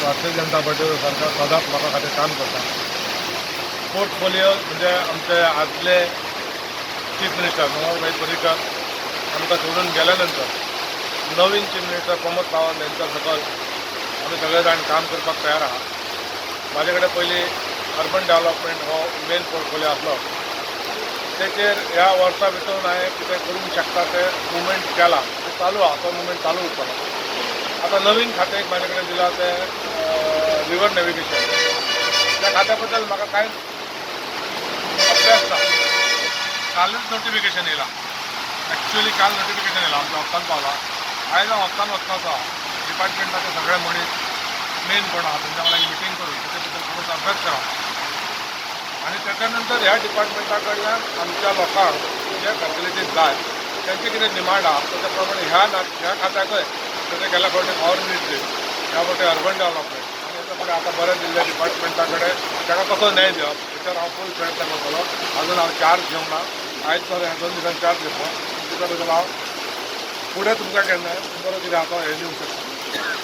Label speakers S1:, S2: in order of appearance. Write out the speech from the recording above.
S1: भारतीय जनता पार्टीचो सरकार सदांच लोकां खातीर काम करता. पोर्टफोलियो म्हणजे आमचे आदले चीफ मिनिस्टर मनोहरभाई पर्रीकर आमकां सोडून गेल्या नंतर नवीन चीफ मिनिस्टर प्रमोद सावंत यांच्या सकल आमी सगळे जाण काम करपाक तयार आहात. म्हाजे कडेन पयलीं अर्बन डेव्हलपमेंट हो मेन पोर्टफोलियो आसलो. तेचेर ह्या वर्सा भितर हांवें कितें करूंक शकता तें मुवमेंट केला. ते चालू आहा, तो मुवमेंट चालू उरतलो. आता नवीन खातें एक म्हाजे कडेन दिलां तें रिवर नॅव्हिगेशन. त्या खात्या बद्दल म्हाका कांय अभ्यास ना. कालच नोटिफिकेशन येयलां. एक्चुअली काल नोटिफिकेशन येयलां आमच्या हप्तान पावला. आयज हांव हप्तान वचपाचो आहा. डिपार्टमेंटाचे सगळे मनीस मेन कोण आहा तेंच्या वांगडा मिटींग करून तेचे बद्दल थोडोसो अभ्यास करा आणि त्याच्या नंतर ह्या डिपार्टमेंटा कडल्यान आमच्या लोकांक जे फॅसिलिटीज जाय त्यांचे कितें डिमांड आहा त्याच्या प्रमाणे ह्या खात्याकय तेचे गेल्या फावटी पॉवर मिनिस्ट्री, ह्या फावटी अर्बन डेव्हलपमेंट आनी हेच्या फुडें आतां बरें दिल्ल्या डिपार्टमेंटा कडेन ताका कसो न्याय दिवप हेचेर हांव फूल प्रयत्न करतलो. अजून हांव चार्ज घेवंक ना. आयज सर ह्या 2 दिसांनी चार्ज घेतलो. तेच्या बद्दल हांव फुडें तुमकां केन्नाय बरो कितें आसा तो हे दिवंक शकता.